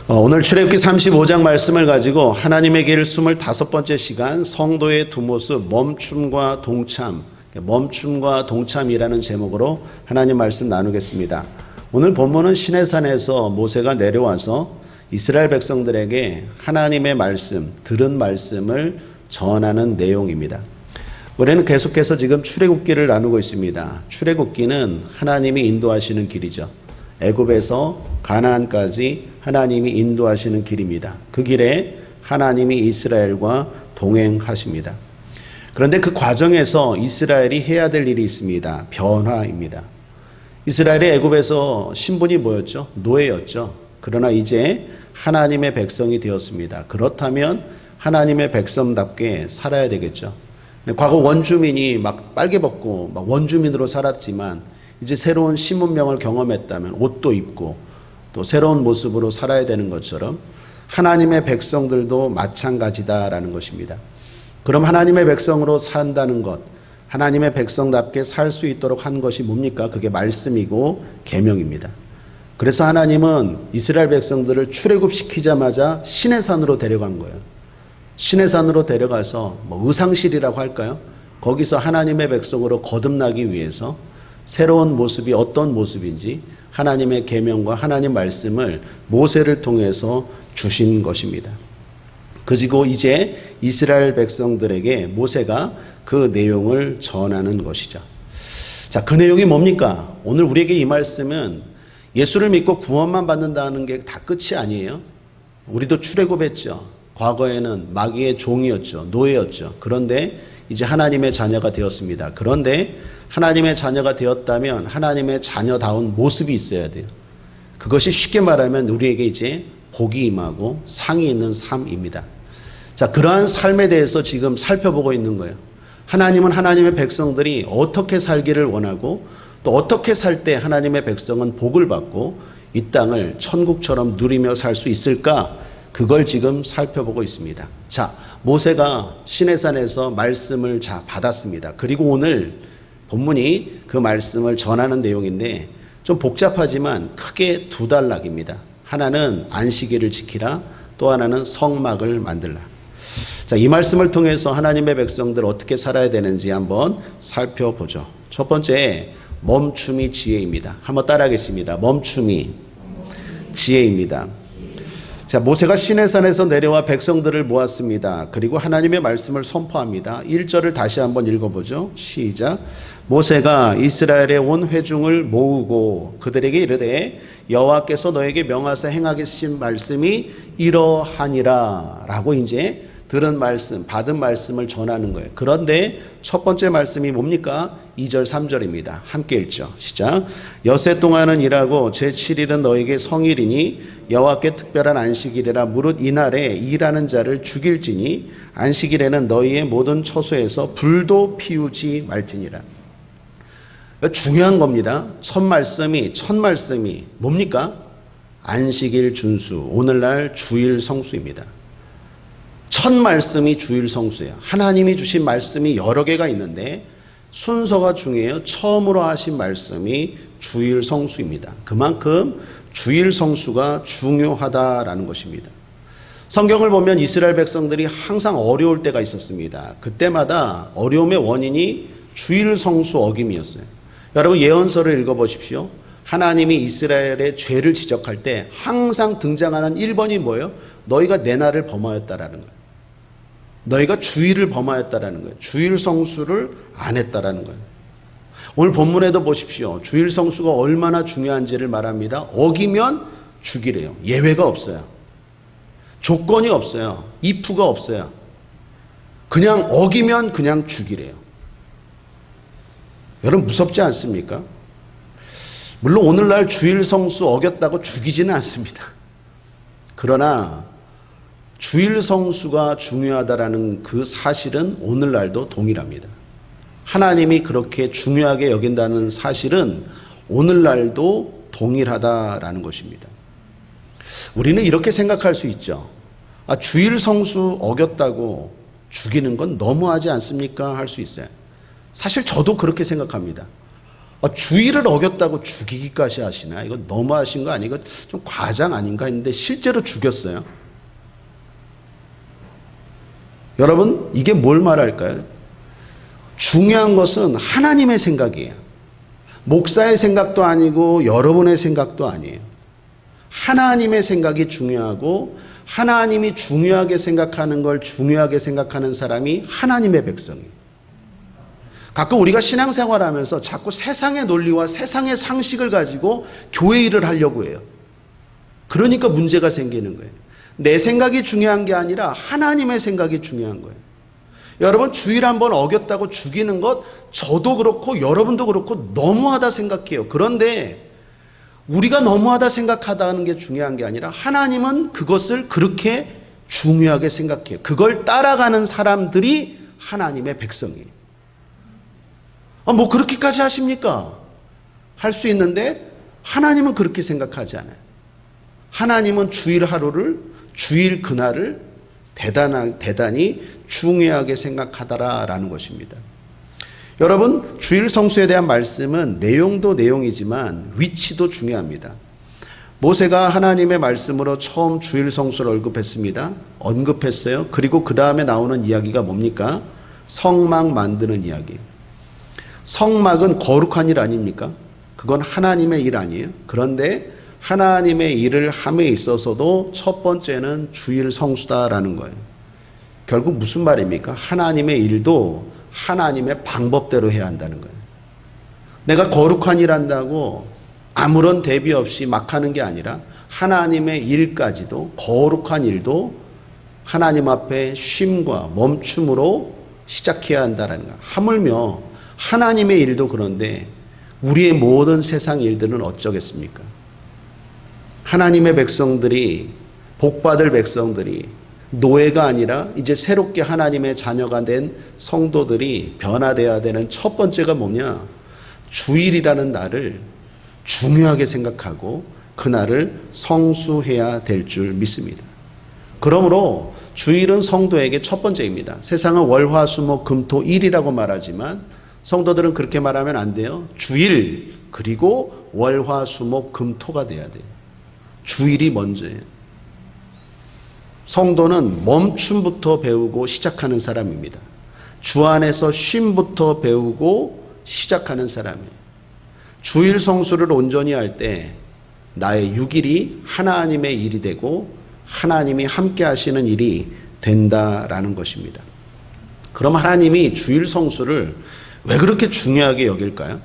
오늘 출애굽기 35장 말씀을 가지고 하나님의 길 25번째 시간 성도의 두 모습 멈춤과 동참이라는 제목으로 하나님 말씀 나누겠습니다. 오늘 본문은 시내산에서 모세가 내려와서 이스라엘 백성들에게 하나님의 말씀, 들은 말씀을 전하는 내용입니다. 우리는 계속해서 지금 출애굽기를 나누고 있습니다. 출애굽기는 하나님이 인도하시는 길이죠. 애굽에서 가나안까지 하나님이 인도하시는 길입니다. 그 길에 하나님이 이스라엘과 동행하십니다. 그런데 그 과정에서 이스라엘이 해야 될 일이 있습니다. 변화입니다. 이스라엘이 애굽에서 신분이 뭐였죠? 노예였죠. 그러나 이제 하나님의 백성이 되었습니다. 그렇다면 하나님의 백성답게 살아야 되겠죠. 과거 원주민이 막 빨개 벗고 막 원주민으로 살았지만 이제 새로운 신분명을 경험했다면 옷도 입고 또 새로운 모습으로 살아야 되는 것처럼 하나님의 백성들도 마찬가지다라는 것입니다. 그럼 하나님의 백성으로 산다는 것, 하나님의 백성답게 살 수 있도록 한 것이 뭡니까? 그게 말씀이고 계명입니다. 그래서 하나님은 이스라엘 백성들을 출애굽시키자마자 시내산으로 데려간 거예요. 시내산으로 데려가서 의상실이라고 할까요? 거기서 하나님의 백성으로 거듭나기 위해서 새로운 모습이 어떤 모습인지 하나님의 계명과 하나님 말씀을 모세를 통해서 주신 것입니다. 그리고 이제 이스라엘 백성들에게 모세가 그 내용을 전하는 것이죠. 자, 그 내용이 뭡니까? 오늘 우리에게 이 말씀은 예수를 믿고 구원만 받는다는 게 다 끝이 아니에요. 우리도 출애굽했죠. 과거에는 마귀의 종이었죠. 노예였죠. 그런데 이제 하나님의 자녀가 되었습니다. 그런데 하나님의 자녀가 되었다면 하나님의 자녀다운 모습이 있어야 돼요. 그것이 쉽게 말하면 우리에게 이제 복이 임하고 상이 있는 삶입니다. 자, 그러한 삶에 대해서 지금 살펴보고 있는 거예요. 하나님은 하나님의 백성들이 어떻게 살기를 원하고 또 어떻게 살 때 하나님의 백성은 복을 받고 이 땅을 천국처럼 누리며 살 수 있을까? 그걸 지금 살펴보고 있습니다. 자, 모세가 시내산에서 말씀을 받았습니다. 그리고 오늘 본문이 그 말씀을 전하는 내용인데 좀 복잡하지만 크게 두 단락입니다. 하나는 안식일을 지키라, 또 하나는 성막을 만들라. 자, 이 말씀을 통해서 하나님의 백성들 어떻게 살아야 되는지 한번 살펴보죠. 첫 번째, 멈춤이 지혜입니다. 한번 따라하겠습니다. 멈춤이 지혜입니다. 자, 모세가 시내산에서 내려와 백성들을 모았습니다. 그리고 하나님의 말씀을 선포합니다. 1절을 다시 한번 읽어보죠. 시작. 모세가 이스라엘의 온 회중을 모으고 그들에게 이르되 여호와께서 너에게 명하사 행하신 말씀이 이러하니라 라고 이제 들은 말씀, 받은 말씀을 전하는 거예요. 그런데 첫 번째 말씀이 뭡니까? 2절, 3절입니다. 함께 읽죠. 시작. 여세 동안은 일하고 제7일은 너에게 성일이니 여호와께 특별한 안식일이라 무릇 이날에 일하는 자를 죽일지니 안식일에는 너희의 모든 처소에서 불도 피우지 말지니라. 중요한 겁니다. 첫 말씀이 뭡니까? 안식일 준수, 오늘날 주일 성수입니다. 첫 말씀이 주일 성수예요. 하나님이 주신 말씀이 여러 개가 있는데 순서가 중요해요. 처음으로 하신 말씀이 주일 성수입니다. 그만큼 주일 성수가 중요하다라는 것입니다. 성경을 보면 이스라엘 백성들이 항상 어려울 때가 있었습니다. 그때마다 어려움의 원인이 주일 성수 어김이었어요. 여러분 예언서를 읽어보십시오. 하나님이 이스라엘의 죄를 지적할 때 항상 등장하는 1번이 뭐예요? 너희가 내 날을 범하였다라는 거예요. 너희가 주일을 범하였다라는 거예요. 주일 성수를 안 했다라는 거예요. 오늘 본문에도 보십시오. 주일 성수가 얼마나 중요한지를 말합니다. 어기면 죽이래요. 예외가 없어요. 조건이 없어요. if가 없어요. 그냥 어기면 그냥 죽이래요. 여러분 무섭지 않습니까? 물론 오늘날 주일 성수 어겼다고 죽이지는 않습니다. 그러나 주일 성수가 중요하다라는 그 사실은 오늘날도 동일합니다. 하나님이 그렇게 중요하게 여긴다는 사실은 오늘날도 동일하다라는 것입니다. 우리는 이렇게 생각할 수 있죠. 주일 성수 어겼다고 죽이는 건 너무하지 않습니까? 할 수 있어요. 사실 저도 그렇게 생각합니다. 주의를 어겼다고 죽이기까지 하시나? 이거 너무하신 거 아니고 좀 과장 아닌가 했는데 실제로 죽였어요. 여러분, 이게 뭘 말할까요? 중요한 것은 하나님의 생각이에요. 목사의 생각도 아니고 여러분의 생각도 아니에요. 하나님의 생각이 중요하고 하나님이 중요하게 생각하는 걸 중요하게 생각하는 사람이 하나님의 백성이에요. 가끔 우리가 신앙생활하면서 자꾸 세상의 논리와 세상의 상식을 가지고 교회 일을 하려고 해요. 그러니까 문제가 생기는 거예요. 내 생각이 중요한 게 아니라 하나님의 생각이 중요한 거예요. 여러분, 주일 한번 어겼다고 죽이는 것 저도 그렇고 여러분도 그렇고 너무하다 생각해요. 그런데 우리가 너무하다 생각하다는 게 중요한 게 아니라 하나님은 그것을 그렇게 중요하게 생각해요. 그걸 따라가는 사람들이 하나님의 백성이에요. 뭐 그렇게까지 하십니까? 할 수 있는데 하나님은 그렇게 생각하지 않아요. 하나님은 주일 하루를, 주일 그날을 대단히 중요하게 생각하더라라는 것입니다. 여러분, 주일 성수에 대한 말씀은 내용도 내용이지만 위치도 중요합니다. 모세가 하나님의 말씀으로 처음 주일 성수를 언급했어요. 그리고 그 다음에 나오는 이야기가 뭡니까? 성막 만드는 이야기. 성막은 거룩한 일 아닙니까? 그건 하나님의 일 아니에요? 그런데 하나님의 일을 함에 있어서도 첫 번째는 주일 성수다라는 거예요. 결국 무슨 말입니까? 하나님의 일도 하나님의 방법대로 해야 한다는 거예요. 내가 거룩한 일 한다고 아무런 대비 없이 막 하는 게 아니라 하나님의 일까지도, 거룩한 일도 하나님 앞에 쉼과 멈춤으로 시작해야 한다는 거예요. 하물며 하나님의 일도 그런데 우리의 모든 세상 일들은 어쩌겠습니까? 하나님의 백성들이, 복받을 백성들이 노예가 아니라 이제 새롭게 하나님의 자녀가 된 성도들이 변화되어야 되는 첫 번째가 뭐냐? 주일이라는 날을 중요하게 생각하고 그날을 성수해야 될 줄 믿습니다. 그러므로 주일은 성도에게 첫 번째입니다. 세상은 월, 화, 수, 목, 금, 토, 일이라고 말하지만 성도들은 그렇게 말하면 안 돼요. 주일, 그리고 월, 화, 수, 목, 금, 토가 돼야 돼요. 주일이 먼저예요. 성도는 멈춤부터 배우고 시작하는 사람입니다. 주 안에서 쉼부터 배우고 시작하는 사람이에요. 주일 성수를 온전히 할 때 나의 6일이 하나님의 일이 되고 하나님이 함께 하시는 일이 된다라는 것입니다. 그럼 하나님이 주일 성수를 왜 그렇게 중요하게 여길까요?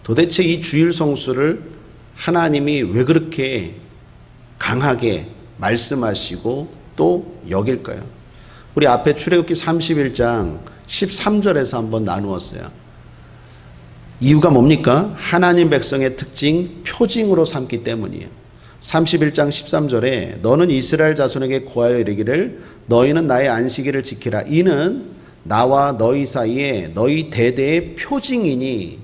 도대체 이 주일 성수를 하나님이 왜 그렇게 강하게 말씀하시고 또 여길까요? 우리 앞에 출애굽기 31장 13절에서 한번 나누었어요. 이유가 뭡니까? 하나님 백성의 특징, 표징으로 삼기 때문이에요. 31장 13절에 너는 이스라엘 자손에게 고하여 이르기를 너희는 나의 안식일을 지키라. 이는 나와 너희 사이에 너희 대대의 표징이니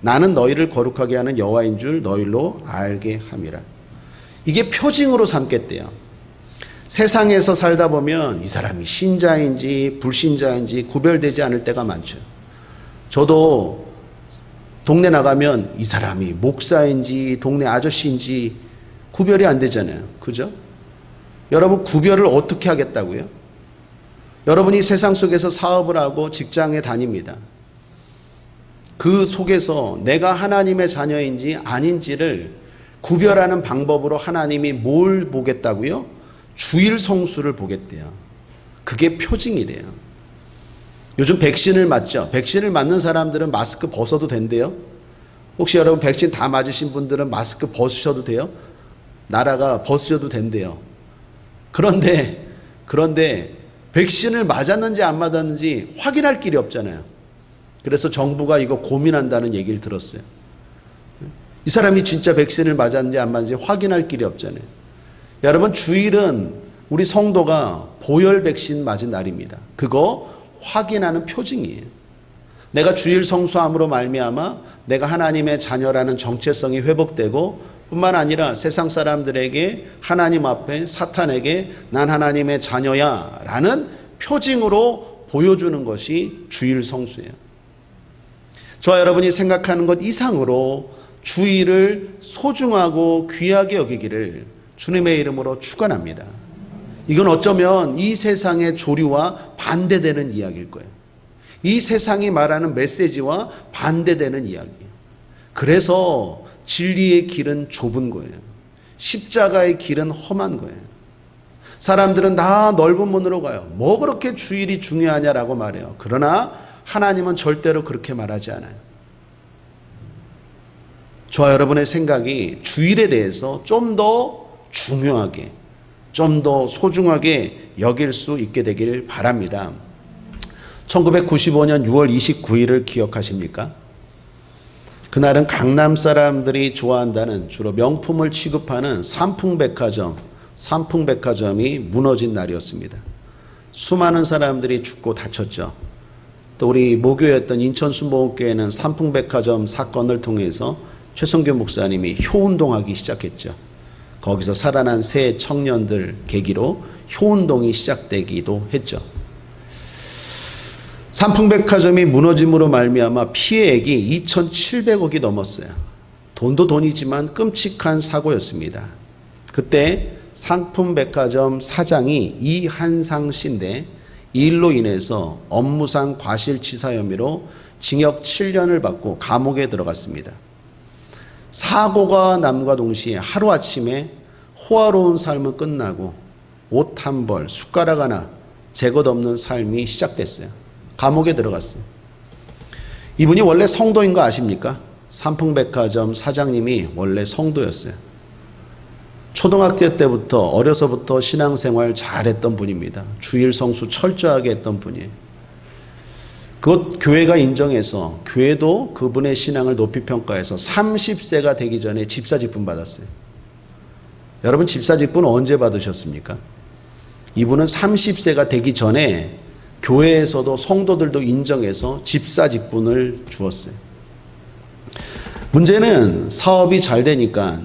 나는 너희를 거룩하게 하는 여호와인 줄 너희로 알게 함이라. 이게 표징으로 삼겠대요. 세상에서 살다 보면 이 사람이 신자인지 불신자인지 구별되지 않을 때가 많죠. 저도 동네 나가면 이 사람이 목사인지 동네 아저씨인지 구별이 안 되잖아요. 그죠? 여러분, 구별을 어떻게 하겠다고요? 여러분이 세상 속에서 사업을 하고 직장에 다닙니다. 그 속에서 내가 하나님의 자녀인지 아닌지를 구별하는 방법으로 하나님이 뭘 보겠다고요? 주일 성수를 보겠대요. 그게 표징이래요. 요즘 백신을 맞죠? 백신을 맞는 사람들은 마스크 벗어도 된대요. 혹시 여러분 백신 다 맞으신 분들은 마스크 벗으셔도 돼요? 나라가 벗으셔도 된대요. 그런데 백신을 맞았는지 안 맞았는지 확인할 길이 없잖아요. 그래서 정부가 이거 고민한다는 얘기를 들었어요. 이 사람이 진짜 백신을 맞았는지 안 맞았는지 확인할 길이 없잖아요. 여러분, 주일은 우리 성도가 보혈 백신 맞은 날입니다. 그거 확인하는 표징이에요. 내가 주일 성수함으로 말미암아 내가 하나님의 자녀라는 정체성이 회복되고 뿐만 아니라 세상 사람들에게 하나님 앞에 사탄에게 난 하나님의 자녀야 라는 표징으로 보여주는 것이 주일 성수예요. 저와 여러분이 생각하는 것 이상으로 주일을 소중하고 귀하게 여기기를 주님의 이름으로 축원합니다. 이건 어쩌면 이 세상의 조류와 반대되는 이야기일 거예요. 이 세상이 말하는 메시지와 반대되는 이야기예요. 그래서 진리의 길은 좁은 거예요. 십자가의 길은 험한 거예요. 사람들은 다 넓은 문으로 가요. 뭐 그렇게 주일이 중요하냐라고 말해요. 그러나 하나님은 절대로 그렇게 말하지 않아요. 저와 여러분의 생각이 주일에 대해서 좀 더 중요하게, 좀 더 소중하게 여길 수 있게 되길 바랍니다. 1995년 6월 29일을 기억하십니까? 그날은 강남 사람들이 좋아한다는 주로 명품을 취급하는 삼풍백화점이 무너진 날이었습니다. 수많은 사람들이 죽고 다쳤죠. 또 우리 모교였던 인천순복음교회는 삼풍백화점 사건을 통해서 최성규 목사님이 효운동하기 시작했죠. 거기서 살아난 새 청년들 계기로 효운동이 시작되기도 했죠. 삼풍백화점이 무너짐으로 말미암아 피해액이 2,700억이 넘었어요. 돈도 돈이지만 끔찍한 사고였습니다. 그때 삼풍백화점 사장이 이한상 씨인데 이 일로 인해서 업무상 과실치사 혐의로 징역 7년을 받고 감옥에 들어갔습니다. 사고가 남과 동시에 하루아침에 호화로운 삶은 끝나고 옷 한 벌, 숟가락 하나 제것 없는 삶이 시작됐어요. 감옥에 들어갔어요. 이분이 원래 성도인 거 아십니까? 삼풍백화점 사장님이 원래 성도였어요. 초등학교 때부터 어려서부터 신앙생활 잘했던 분입니다. 주일 성수 철저하게 했던 분이에요. 그것 교회가 인정해서 교회도 그분의 신앙을 높이 평가해서 30세가 되기 전에 집사직분 받았어요. 여러분 집사직분 언제 받으셨습니까? 이분은 30세가 되기 전에 교회에서도 성도들도 인정해서 집사직분을 주었어요. 문제는 사업이 잘 되니까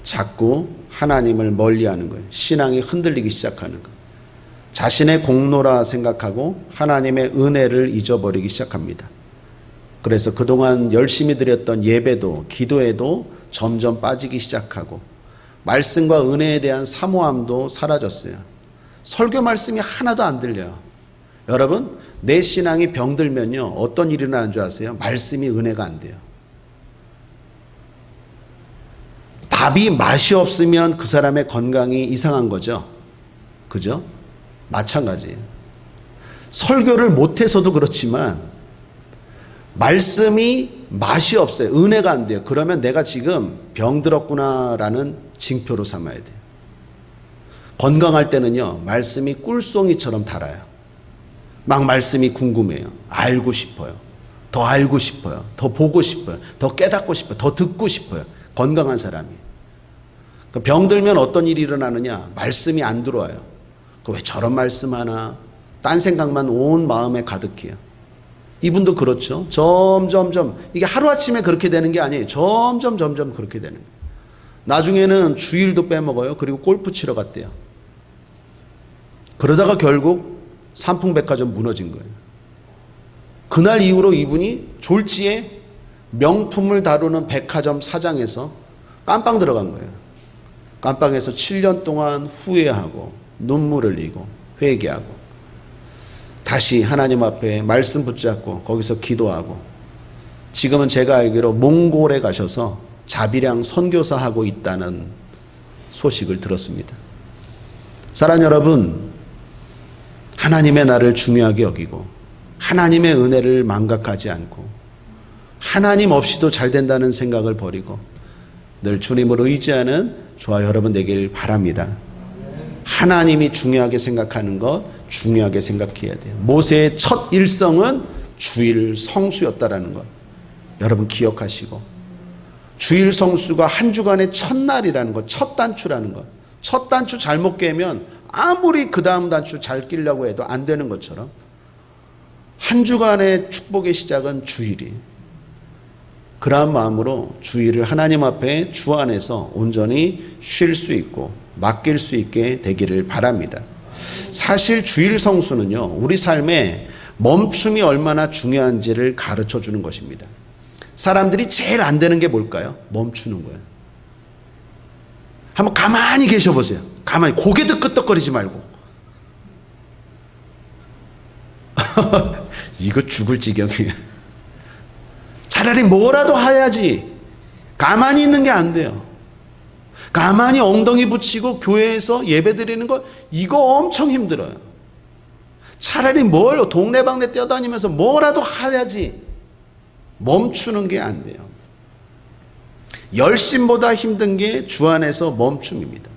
자꾸 하나님을 멀리하는 거예요. 신앙이 흔들리기 시작하는 거예요. 자신의 공로라 생각하고 하나님의 은혜를 잊어버리기 시작합니다. 그래서 그동안 열심히 드렸던 예배도 기도에도 점점 빠지기 시작하고 말씀과 은혜에 대한 사모함도 사라졌어요. 설교 말씀이 하나도 안 들려요. 여러분 내 신앙이 병들면요 어떤 일이 일어나는 줄 아세요? 말씀이 은혜가 안 돼요. 밥이 맛이 없으면 그 사람의 건강이 이상한 거죠. 그죠? 마찬가지예요. 설교를 못해서도 그렇지만 말씀이 맛이 없어요. 은혜가 안 돼요. 그러면 내가 지금 병들었구나라는 징표로 삼아야 돼요. 건강할 때는요 말씀이 꿀송이처럼 달아요. 막 말씀이 궁금해요. 알고 싶어요. 더 알고 싶어요. 더 보고 싶어요. 더 깨닫고 싶어요. 더 듣고 싶어요. 건강한 사람이. 병들면 어떤 일이 일어나느냐? 말씀이 안 들어와요. 왜 저런 말씀 하나? 딴 생각만 온 마음에 가득해요. 이분도 그렇죠. 점점점 이게 하루아침에 그렇게 되는 게 아니에요. 점점 그렇게 되는 거예요. 나중에는 주일도 빼먹어요. 그리고 골프 치러 갔대요. 그러다가 결국 삼풍백화점 무너진 거예요. 그날 이후로 이분이 졸지에 명품을 다루는 백화점 사장에서 깜빵 들어간 거예요. 깜빵에서 7년 동안 후회하고 눈물 흘리고 회개하고 다시 하나님 앞에 말씀 붙잡고 거기서 기도하고 지금은 제가 알기로 몽골에 가셔서 자비량 선교사 하고 있다는 소식을 들었습니다. 사랑하는 여러분, 하나님의 나를 중요하게 여기고 하나님의 은혜를 망각하지 않고 하나님 없이도 잘 된다는 생각을 버리고 늘 주님을 의지하는 저와 여러분 되길 바랍니다. 하나님이 중요하게 생각하는 것 중요하게 생각해야 돼요. 모세의 첫 일성은 주일 성수였다라는 것 여러분 기억하시고 주일 성수가 한 주간의 첫날이라는 것, 첫 단추라는 것. 첫 단추 잘못 깨면 아무리 그 다음 단추 잘 끼려고 해도 안 되는 것처럼 한 주간의 축복의 시작은 주일이에요. 그러한 마음으로 주일을 하나님 앞에 주 안에서 온전히 쉴 수 있고 맡길 수 있게 되기를 바랍니다. 사실 주일 성수는요 우리 삶에 멈춤이 얼마나 중요한지를 가르쳐 주는 것입니다. 사람들이 제일 안 되는 게 뭘까요? 멈추는 거예요. 한번 가만히 계셔 보세요. 가만히 고개도 끄덕거리지 말고. 이거 죽을 지경이에요. 차라리 뭐라도 해야지. 가만히 있는 게 안 돼요. 가만히 엉덩이 붙이고 교회에서 예배 드리는 거 이거 엄청 힘들어요. 차라리 뭘 동네방네 뛰어다니면서 뭐라도 해야지. 멈추는 게 안 돼요. 열심보다 힘든 게 주 안에서 멈춤입니다.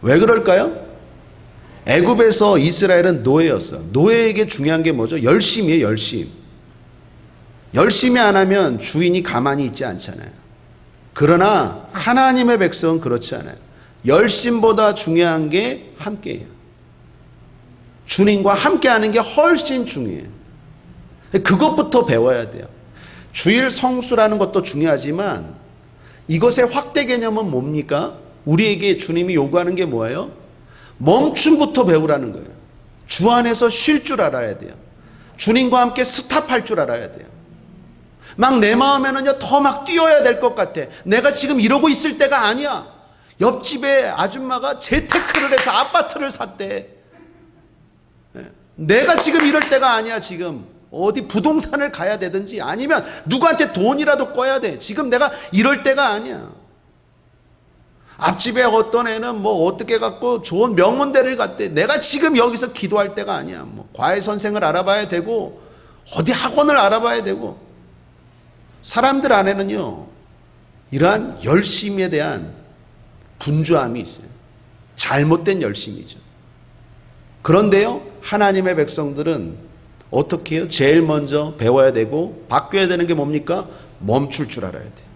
왜 그럴까요? 애굽에서 이스라엘은 노예였어. 노예에게 중요한 게 뭐죠? 열심이에요, 열심. 열심히 안 하면 주인이 가만히 있지 않잖아요. 그러나 하나님의 백성은 그렇지 않아요. 열심보다 중요한 게 함께해요. 주님과 함께하는 게 훨씬 중요해요. 그것부터 배워야 돼요. 주일 성수라는 것도 중요하지만 이것의 확대 개념은 뭡니까? 우리에게 주님이 요구하는 게 뭐예요? 멈춤부터 배우라는 거예요. 주 안에서 쉴 줄 알아야 돼요. 주님과 함께 스탑할 줄 알아야 돼요. 막 내 마음에는요 더 막 뛰어야 될 것 같아. 내가 지금 이러고 있을 때가 아니야. 옆집에 아줌마가 재테크를 해서 아파트를 샀대. 내가 지금 이럴 때가 아니야. 지금 어디 부동산을 가야 되든지 아니면 누구한테 돈이라도 꿔야 돼. 지금 내가 이럴 때가 아니야. 앞집에 어떤 애는 뭐 어떻게 갖고 좋은 명문대를 갔대. 내가 지금 여기서 기도할 때가 아니야. 뭐 과외 선생을 알아봐야 되고 어디 학원을 알아봐야 되고. 사람들 안에는요 이러한 열심에 대한 분주함이 있어요. 잘못된 열심이죠. 그런데요 하나님의 백성들은 어떻게 해요? 제일 먼저 배워야 되고 바뀌어야 되는 게 뭡니까? 멈출 줄 알아야 돼요.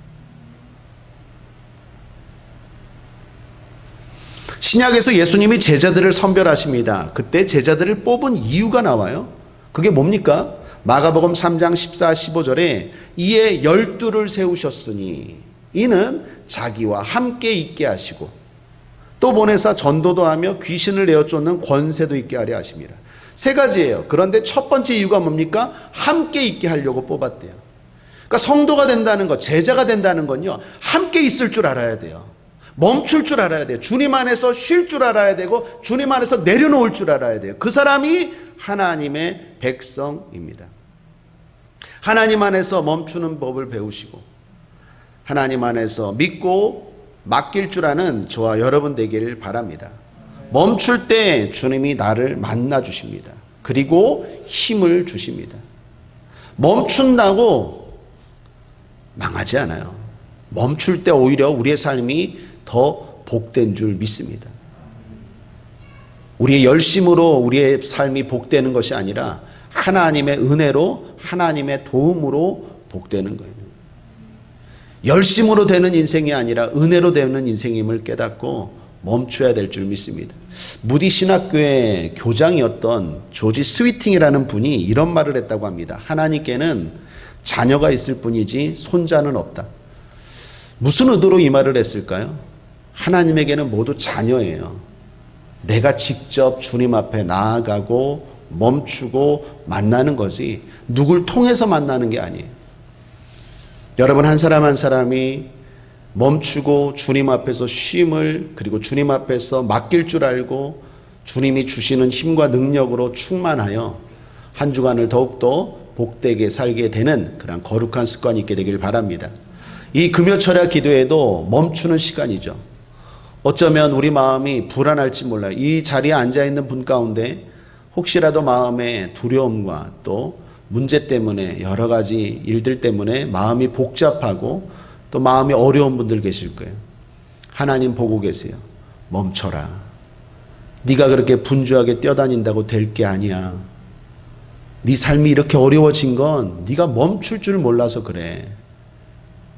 신약에서 예수님이 제자들을 선별하십니다. 그때 제자들을 뽑은 이유가 나와요. 그게 뭡니까? 마가복음 3장 14, 15절에 이에 12를 세우셨으니 이는 자기와 함께 있게 하시고 또 보내사 전도도 하며 귀신을 내어 쫓는 권세도 있게 하려 하십니다. 세 가지예요. 그런데 첫 번째 이유가 뭡니까? 함께 있게 하려고 뽑았대요. 그러니까 성도가 된다는 것, 제자가 된다는 건요 함께 있을 줄 알아야 돼요. 멈출 줄 알아야 돼요. 주님 안에서 쉴 줄 알아야 되고 주님 안에서 내려놓을 줄 알아야 돼요. 그 사람이 하나님의 백성입니다. 하나님 안에서 멈추는 법을 배우시고 하나님 안에서 믿고 맡길 줄 아는 저와 여러분 되기를 바랍니다. 멈출 때 주님이 나를 만나 주십니다. 그리고 힘을 주십니다. 멈춘다고 망하지 않아요. 멈출 때 오히려 우리의 삶이 더 복된 줄 믿습니다. 우리의 열심으로 우리의 삶이 복되는 것이 아니라 하나님의 은혜로 하나님의 도움으로 복되는 거예요. 열심으로 되는 인생이 아니라 은혜로 되는 인생임을 깨닫고 멈춰야 될 줄 믿습니다. 무디 신학교의 교장이었던 조지 스위팅이라는 분이 이런 말을 했다고 합니다. 하나님께는 자녀가 있을 뿐이지 손자는 없다. 무슨 의도로 이 말을 했을까요? 하나님에게는 모두 자녀예요. 내가 직접 주님 앞에 나아가고 멈추고 만나는 거지 누굴 통해서 만나는 게 아니에요. 여러분 한 사람 한 사람이 멈추고 주님 앞에서 쉼을 그리고 주님 앞에서 맡길 줄 알고 주님이 주시는 힘과 능력으로 충만하여 한 주간을 더욱더 복되게 살게 되는 그런 거룩한 습관이 있게 되길 바랍니다. 이 금요철야 기도에도 멈추는 시간이죠. 어쩌면 우리 마음이 불안할지 몰라요. 이 자리에 앉아있는 분 가운데 혹시라도 마음에 두려움과 또 문제 때문에 여러 가지 일들 때문에 마음이 복잡하고 또 마음이 어려운 분들 계실 거예요. 하나님 보고 계세요. 멈춰라. 네가 그렇게 분주하게 뛰어다닌다고 될 게 아니야. 네 삶이 이렇게 어려워진 건 네가 멈출 줄 몰라서 그래.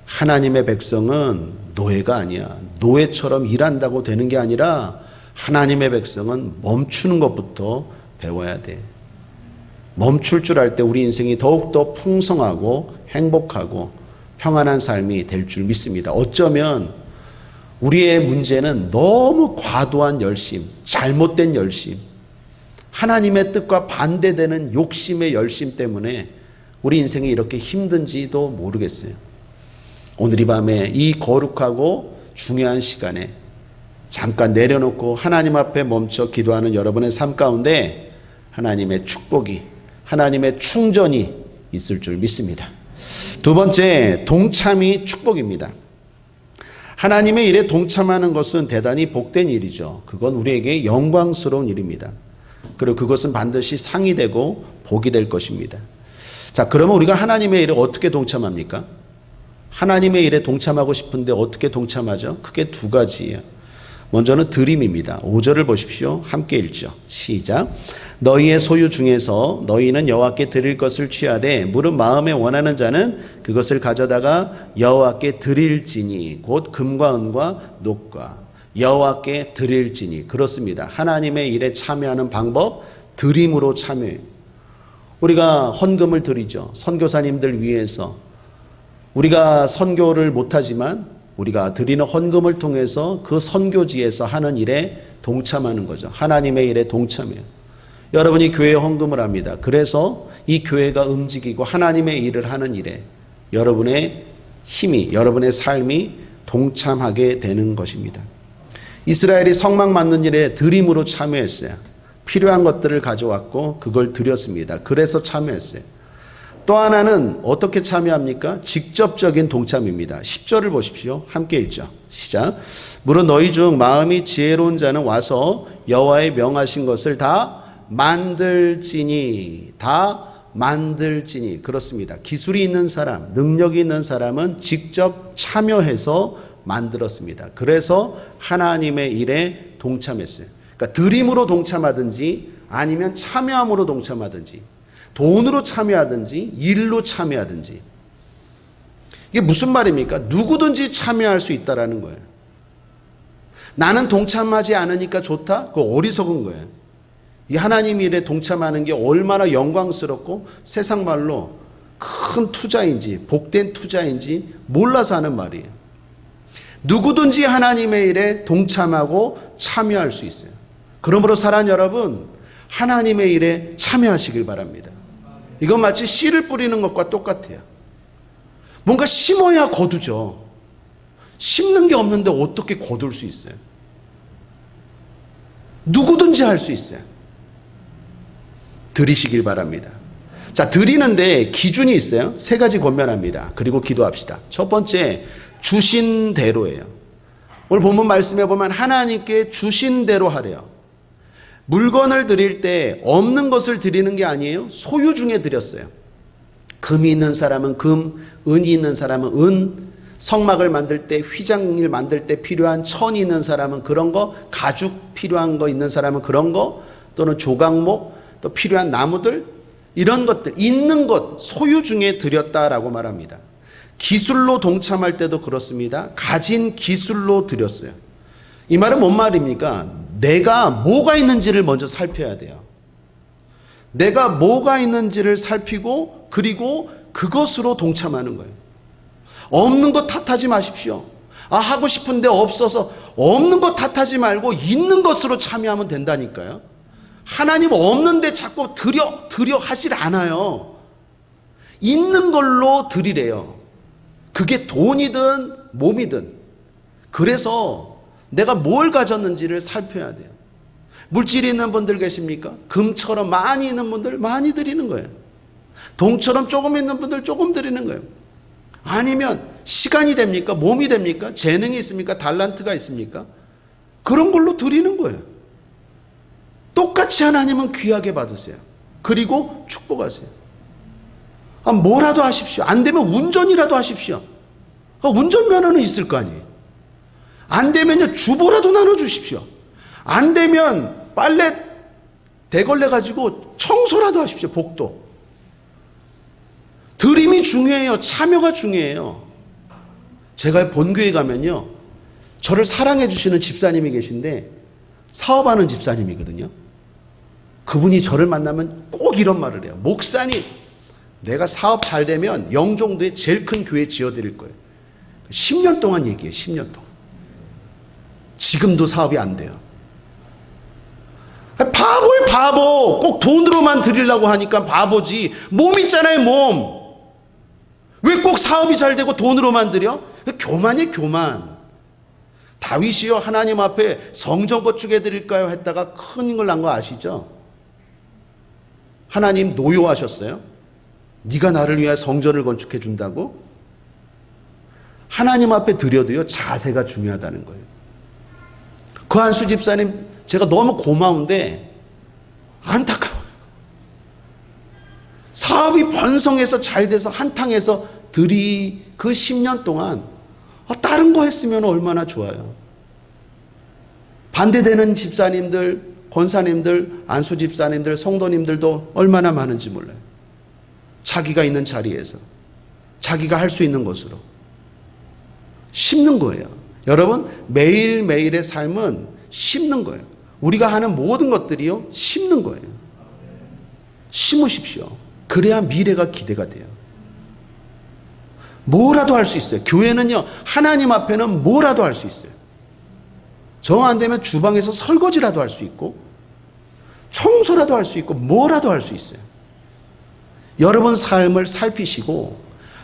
하나님의 백성은 노예가 아니야. 노예처럼 일한다고 되는 게 아니라 하나님의 백성은 멈추는 것부터 배워야 돼. 멈출 줄 알 때 우리 인생이 더욱더 풍성하고 행복하고 평안한 삶이 될 줄 믿습니다. 어쩌면 우리의 문제는 너무 과도한 열심, 잘못된 열심, 하나님의 뜻과 반대되는 욕심의 열심 때문에 우리 인생이 이렇게 힘든지도 모르겠어요. 오늘 이 밤에 이 거룩하고 중요한 시간에 잠깐 내려놓고 하나님 앞에 멈춰 기도하는 여러분의 삶 가운데 하나님의 축복이, 하나님의 충전이 있을 줄 믿습니다. 두 번째, 동참이 축복입니다. 하나님의 일에 동참하는 것은 대단히 복된 일이죠. 그건 우리에게 영광스러운 일입니다. 그리고 그것은 반드시 상이 되고 복이 될 것입니다. 자, 그러면 우리가 하나님의 일에 어떻게 동참합니까? 하나님의 일에 동참하고 싶은데 어떻게 동참하죠? 크게 두 가지예요. 먼저는 드림입니다. 5절을 보십시오. 함께 읽죠. 시작. 너희의 소유 중에서 너희는 여호와께 드릴 것을 취하되 무릇 마음에 원하는 자는 그것을 가져다가 여호와께 드릴지니 곧 금과 은과 녹과 여호와께 드릴지니. 그렇습니다. 하나님의 일에 참여하는 방법, 드림으로 참여해요. 우리가 헌금을 드리죠. 선교사님들 위해서. 우리가 선교를 못하지만 우리가 드리는 헌금을 통해서 그 선교지에서 하는 일에 동참하는 거죠. 하나님의 일에 동참해요. 여러분이 교회에 헌금을 합니다. 그래서 이 교회가 움직이고 하나님의 일을 하는 일에 여러분의 힘이, 여러분의 삶이 동참하게 되는 것입니다. 이스라엘이 성막 만드는 일에 드림으로 참여했어요. 필요한 것들을 가져왔고 그걸 드렸습니다. 그래서 참여했어요. 또 하나는 어떻게 참여합니까? 직접적인 동참입니다. 10절을 보십시오. 함께 읽죠. 시작. 무릇 너희 중 마음이 지혜로운 자는 와서 여호와의 명하신 것을 다 만들지니. 그렇습니다. 기술이 있는 사람, 능력이 있는 사람은 직접 참여해서 만들었습니다. 그래서 하나님의 일에 동참했어요. 그러니까 드림으로 동참하든지 아니면 참여함으로 동참하든지 돈으로 참여하든지 일로 참여하든지. 이게 무슨 말입니까? 누구든지 참여할 수 있다라는 거예요. 나는 동참하지 않으니까 좋다? 그거 어리석은 거예요. 이 하나님 일에 동참하는 게 얼마나 영광스럽고 세상 말로 큰 투자인지 복된 투자인지 몰라서 하는 말이에요. 누구든지 하나님의 일에 동참하고 참여할 수 있어요. 그러므로 사랑하는 여러분, 하나님의 일에 참여하시길 바랍니다. 이건 마치 씨를 뿌리는 것과 똑같아요. 뭔가 심어야 거두죠. 심는 게 없는데 어떻게 거둘 수 있어요? 누구든지 할 수 있어요. 드리시길 바랍니다. 자, 드리는데 기준이 있어요. 세 가지 권면합니다. 그리고 기도합시다. 첫 번째, 주신 대로예요. 오늘 본문 말씀해 보면 하나님께 주신 대로 하래요. 물건을 드릴 때 없는 것을 드리는 게 아니에요. 소유 중에 드렸어요. 금이 있는 사람은 금, 은이 있는 사람은 은, 성막을 만들 때, 휘장일 만들 때 필요한 천이 있는 사람은 그런 거, 가죽 필요한 거 있는 사람은 그런 거, 또는 조각목, 또 필요한 나무들, 이런 것들, 있는 것, 소유 중에 드렸다라고 말합니다. 기술로 동참할 때도 그렇습니다. 가진 기술로 드렸어요. 이 말은 뭔 말입니까? 내가 뭐가 있는지를 먼저 살펴야 돼요. 내가 뭐가 있는지를 살피고 그리고 그것으로 동참하는 거예요. 없는 것 탓하지 마십시오. 하고 싶은데 없어서 없는 것 탓하지 말고 있는 것으로 참여하면 된다니까요. 하나님 없는데 자꾸 드려 하질 않아요. 있는 걸로 드리래요. 그게 돈이든 몸이든. 그래서 내가 뭘 가졌는지를 살펴야 돼요. 물질이 있는 분들 계십니까? 금처럼 많이 있는 분들 많이 드리는 거예요. 동처럼 조금 있는 분들 조금 드리는 거예요. 아니면 시간이 됩니까? 몸이 됩니까? 재능이 있습니까? 달란트가 있습니까? 그런 걸로 드리는 거예요. 똑같이 하나님은 귀하게 받으세요. 그리고 축복하세요. 뭐라도 하십시오. 안 되면 운전이라도 하십시오. 운전면허는 있을 거 아니에요. 안 되면요 주보라도 나눠주십시오. 안 되면 빨래 대걸레 가지고 청소라도 하십시오. 복도. 드림이 중요해요. 참여가 중요해요. 제가 본교회 가면요 저를 사랑해 주시는 집사님이 계신데 사업하는 집사님이거든요. 그분이 저를 만나면 꼭 이런 말을 해요. 목사님, 내가 사업 잘 되면 영종도에 제일 큰 교회 지어드릴 거예요. 10년 동안 얘기해요. 10년 동안. 지금도 사업이 안 돼요. 바보, 꼭 돈으로만 드리려고 하니까 바보지. 몸 있잖아요, 몸. 왜 꼭 사업이 잘 되고 돈으로만 드려? 교만이에요, 교만. 다윗이요, 하나님 앞에 성전 건축해 드릴까요? 했다가 큰일 난 거 아시죠? 하나님 노여하셨어요. 네가 나를 위해 성전을 건축해 준다고? 하나님 앞에 드려도요, 자세가 중요하다는 거예요. 그 한수 집사님, 제가 너무 고마운데 안타까워요. 사업이 번성해서 잘 돼서 한탕해서 들이 그 10년 동안 다른 거 했으면 얼마나 좋아요. 반대되는 집사님들, 권사님들, 안수 집사님들, 성도님들도 얼마나 많은지 몰라요. 자기가 있는 자리에서 자기가 할 수 있는 것으로 심는 거예요. 여러분, 매일매일의 삶은 심는 거예요. 우리가 하는 모든 것들이요, 심는 거예요. 심으십시오. 그래야 미래가 기대가 돼요. 뭐라도 할 수 있어요. 교회는요, 하나님 앞에는 뭐라도 할 수 있어요. 정 안 되면 주방에서 설거지라도 할 수 있고, 청소라도 할 수 있고, 뭐라도 할 수 있어요. 여러분 삶을 살피시고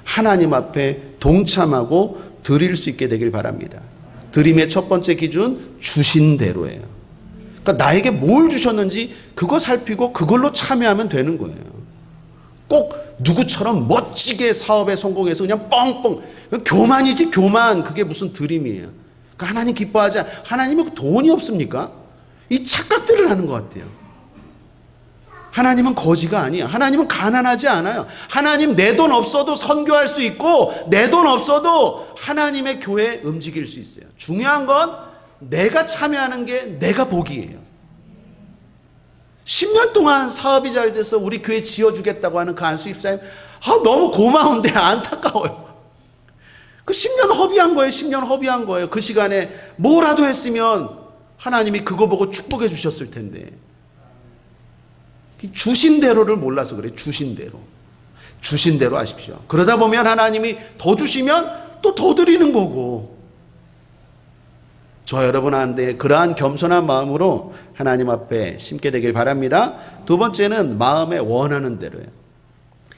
하나님 앞에 동참하고 드릴 수 있게 되길 바랍니다. 드림의 첫 번째 기준, 주신 대로예요. 그러니까 나에게 뭘 주셨는지 그거 살피고 그걸로 참여하면 되는 거예요. 꼭 누구처럼 멋지게 사업에 성공해서 그냥 뻥뻥, 교만이지 교만. 그게 무슨 드림이에요. 그러니까 하나님 기뻐하지 않아요. 하나님은 돈이 없습니까? 이 착각들을 하는 것 같아요. 하나님은 거지가 아니에요. 하나님은 가난하지 않아요. 하나님 내 돈 없어도 선교할 수 있고 내 돈 없어도 하나님의 교회에 움직일 수 있어요. 중요한 건 내가 참여하는 게 내가 복이에요. 10년 동안 사업이 잘 돼서 우리 교회 지어주겠다고 하는 그 안수 집사님, 너무 고마운데 안타까워요. 그 10년 허비한 거예요. 10년 허비한 거예요. 그 시간에 뭐라도 했으면 하나님이 그거 보고 축복해 주셨을 텐데. 주신 대로를 몰라서 그래요. 주신 대로. 주신 대로 하십시오. 그러다 보면 하나님이 더 주시면 또 더 드리는 거고. 저 여러분한테 그러한 겸손한 마음으로 하나님 앞에 심게 되길 바랍니다. 두 번째는 마음에 원하는 대로예요.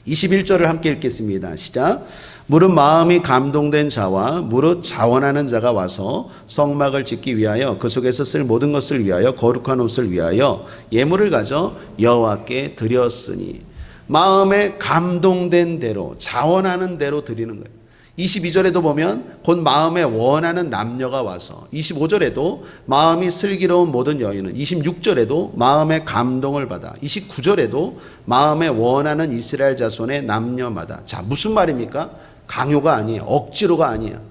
21절을 함께 읽겠습니다. 시작. 무릇 마음이 감동된 자와 무릇 자원하는 자가 와서 성막을 짓기 위하여 그 속에서 쓸 모든 것을 위하여 거룩한 옷을 위하여 예물을 가져 여호와께 드렸으니. 마음에 감동된 대로, 자원하는 대로 드리는 거예요. 22절에도 보면 곧 마음에 원하는 남녀가 와서, 25절에도 마음이 슬기로운 모든 여인은, 26절에도 마음에 감동을 받아, 29절에도 마음에 원하는 이스라엘 자손의 남녀마다. 자, 무슨 말입니까? 강요가 아니에요. 억지로가 아니에요.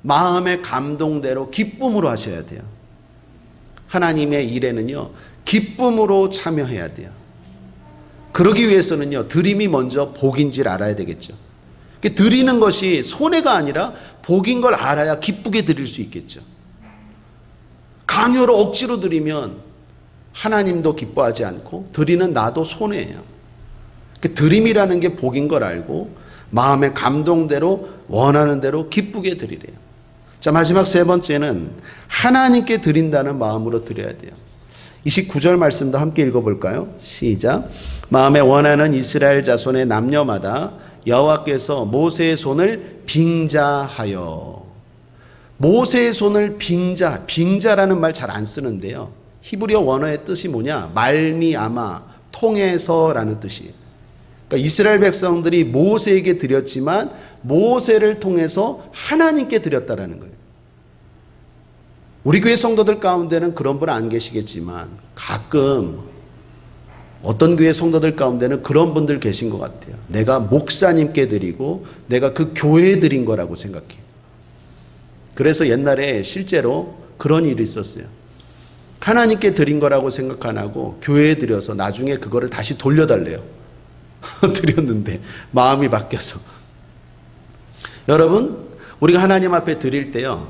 마음의 감동대로 기쁨으로 하셔야 돼요. 하나님의 일에는요, 기쁨으로 참여해야 돼요. 그러기 위해서는요, 드림이 먼저 복인 줄 알아야 되겠죠. 드리는 것이 손해가 아니라 복인 걸 알아야 기쁘게 드릴 수 있겠죠. 강요로 억지로 드리면 하나님도 기뻐하지 않고 드리는 나도 손해예요. 드림이라는 게 복인 걸 알고 마음의 감동대로 원하는 대로 기쁘게 드리래요. 자, 마지막 세 번째는 하나님께 드린다는 마음으로 드려야 돼요. 29절 말씀도 함께 읽어볼까요? 시작. 마음에 원하는 이스라엘 자손의 남녀마다 여호와께서 모세의 손을 빙자하여. 모세의 손을 빙자라는 말 잘 안 쓰는데요, 히브리어 원어의 뜻이 뭐냐? 말미암아, 통해서라는 뜻이에요. 그러니까 이스라엘 백성들이 모세에게 드렸지만 모세를 통해서 하나님께 드렸다라는 거예요. 우리 교회 성도들 가운데는 그런 분 안 계시겠지만 가끔 어떤 교회 성도들 가운데는 그런 분들 계신 것 같아요. 내가 목사님께 드리고 내가 그 교회에 드린 거라고 생각해요. 그래서 옛날에 실제로 그런 일이 있었어요. 하나님께 드린 거라고 생각 안 하고 교회에 드려서 나중에 그거를 다시 돌려달래요. 드렸는데 마음이 바뀌어서. 여러분, 우리가 하나님 앞에 드릴 때요,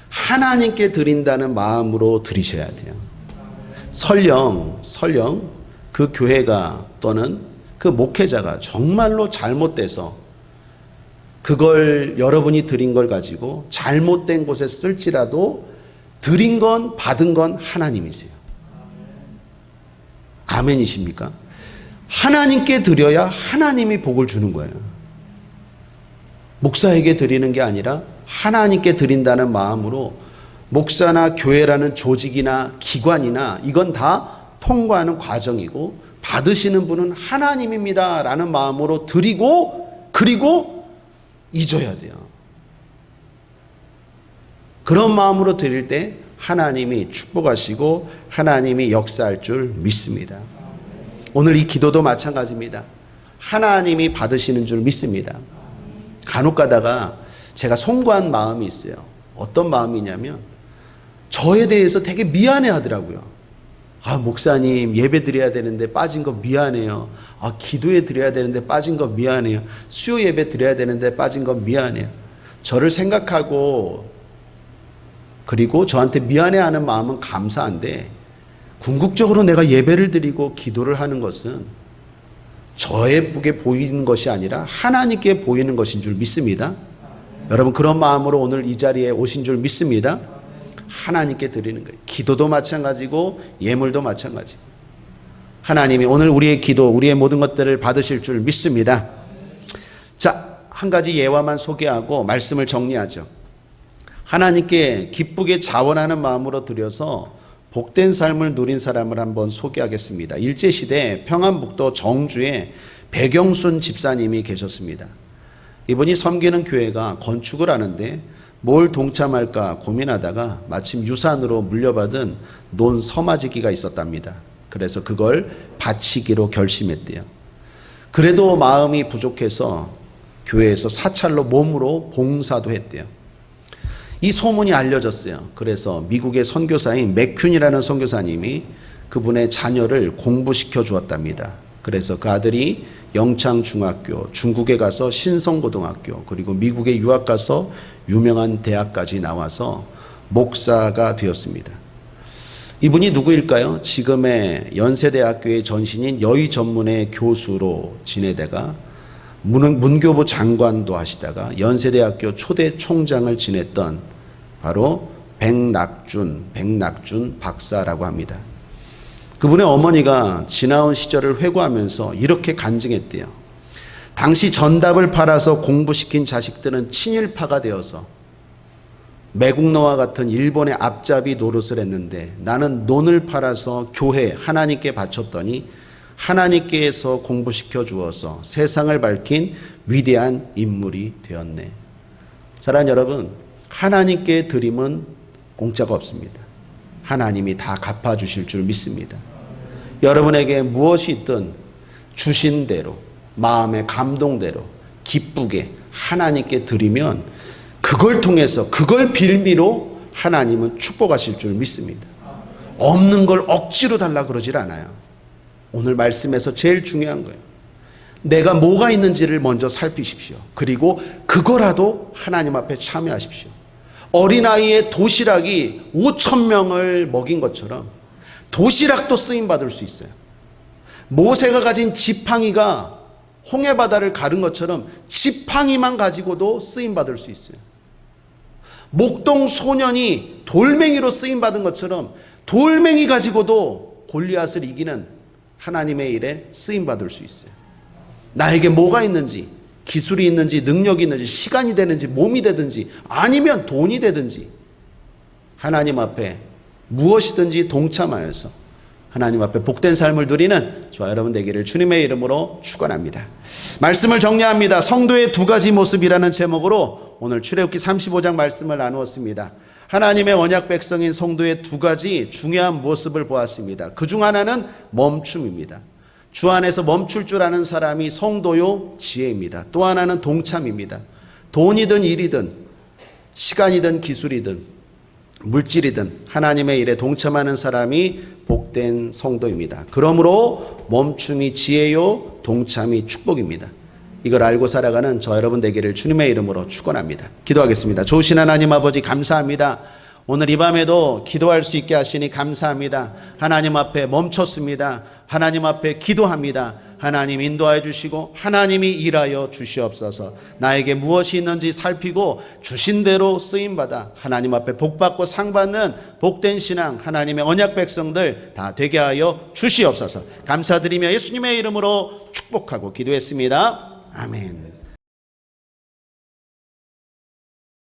하나님께 드린다는 마음으로 드리셔야 돼요. 설령 그 교회가 또는 그 목회자가 정말로 잘못돼서 그걸 여러분이 드린 걸 가지고 잘못된 곳에 쓸지라도 드린 건 받은 건 하나님이세요. 아멘이십니까? 하나님께 드려야 하나님이 복을 주는 거예요. 목사에게 드리는 게 아니라 하나님께 드린다는 마음으로 목사나 교회라는 조직이나 기관이나 이건 다 통과하는 과정이고 받으시는 분은 하나님입니다 라는 마음으로 드리고 그리고 잊어야 돼요. 그런 마음으로 드릴 때 하나님이 축복하시고 하나님이 역사할 줄 믿습니다. 오늘 이 기도도 마찬가지입니다. 하나님이 받으시는 줄 믿습니다. 간혹 가다가 제가 송구한 마음이 있어요. 어떤 마음이냐면 저에 대해서 되게 미안해 하더라고요. 아, 목사님 예배 드려야 되는데 빠진 거 미안해요. 아, 기도에 드려야 되는데 빠진 거 미안해요. 수요 예배 드려야 되는데 빠진 거 미안해요. 저를 생각하고 그리고 저한테 미안해하는 마음은 감사한데 궁극적으로 내가 예배를 드리고 기도를 하는 것은 저에게 보이는 것이 아니라 하나님께 보이는 것인 줄 믿습니다. 여러분 그런 마음으로 오늘 이 자리에 오신 줄 믿습니다. 하나님께 드리는 거예요. 기도도 마찬가지고 예물도 마찬가지고 하나님이 오늘 우리의 기도 우리의 모든 것들을 받으실 줄 믿습니다. 자, 한 가지 예화만 소개하고 말씀을 정리하죠. 하나님께 기쁘게 자원하는 마음으로 드려서 복된 삶을 누린 사람을 한번 소개하겠습니다. 일제시대 평안북도 정주에 백영순 집사님이 계셨습니다. 이분이 섬기는 교회가 건축을 하는데 뭘 동참할까 고민하다가 마침 유산으로 물려받은 논 서마지기가 있었답니다. 그래서 그걸 바치기로 결심했대요. 그래도 마음이 부족해서 교회에서 사찰로 몸으로 봉사도 했대요. 이 소문이 알려졌어요. 그래서 미국의 선교사인 맥퀸이라는 선교사님이 그분의 자녀를 공부시켜 주었답니다. 그래서 그 아들이 영창중학교, 중국에 가서 신성고등학교, 그리고 미국에 유학 가서 유명한 대학까지 나와서 목사가 되었습니다. 이분이 누구일까요? 지금의 연세대학교의 전신인 여의전문의 교수로 지내다가 문교부 장관도 하시다가 연세대학교 초대 총장을 지냈던 바로 백낙준 박사라고 합니다. 그분의 어머니가 지나온 시절을 회고하면서 이렇게 간증했대요. 당시 전답을 팔아서 공부시킨 자식들은 친일파가 되어서 매국노와 같은 일본의 앞잡이 노릇을 했는데 나는 논을 팔아서 교회 하나님께 바쳤더니 하나님께서 공부시켜 주어서 세상을 밝힌 위대한 인물이 되었네. 사랑하는 여러분, 하나님께 드림은 공짜가 없습니다. 하나님이 다 갚아주실 줄 믿습니다. 여러분에게 무엇이 있든 주신 대로 마음의 감동대로 기쁘게 하나님께 드리면 그걸 통해서 그걸 빌미로 하나님은 축복하실 줄 믿습니다. 없는 걸 억지로 달라 그러질 않아요. 오늘 말씀에서 제일 중요한 거예요. 내가 뭐가 있는지를 먼저 살피십시오. 그리고 그거라도 하나님 앞에 참여하십시오. 어린아이의 도시락이 5,000명을 먹인 것처럼 도시락도 쓰임받을 수 있어요. 모세가 가진 지팡이가 홍해바다를 가른 것처럼 지팡이만 가지고도 쓰임받을 수 있어요. 목동 소년이 돌멩이로 쓰임받은 것처럼 돌멩이 가지고도 골리앗을 이기는 하나님의 일에 쓰임받을 수 있어요. 나에게 뭐가 있는지, 기술이 있는지, 능력이 있는지, 시간이 되는지, 몸이 되든지, 아니면 돈이 되든지 하나님 앞에 무엇이든지 동참하여서 하나님 앞에 복된 삶을 누리는 저와 여러분 되기를 주님의 이름으로 축원합니다. 말씀을 정리합니다. 성도의 두 가지 모습이라는 제목으로 오늘 출애굽기 35장 말씀을 나누었습니다. 하나님의 언약 백성인 성도의 두 가지 중요한 모습을 보았습니다. 그중 하나는 멈춤입니다. 주 안에서 멈출 줄 아는 사람이 성도요 지혜입니다. 또 하나는 동참입니다. 돈이든 일이든 시간이든 기술이든 물질이든 하나님의 일에 동참하는 사람이 복된 성도입니다. 그러므로 멈춤이 지혜요 동참이 축복입니다. 이걸 알고 살아가는 저 여러분 되기를 주님의 이름으로 축원합니다. 기도하겠습니다. 좋으신 하나님 아버지 감사합니다. 오늘 이 밤에도 기도할 수 있게 하시니 감사합니다. 하나님 앞에 멈췄습니다. 하나님 앞에 기도합니다. 하나님 인도하여 주시고 하나님이 일하여 주시옵소서. 나에게 무엇이 있는지 살피고 주신 대로 쓰임받아 하나님 앞에 복받고 상받는 복된 신앙, 하나님의 언약 백성들 다 되게 하여 주시옵소서. 감사드리며 예수님의 이름으로 축복하고 기도했습니다. 아멘.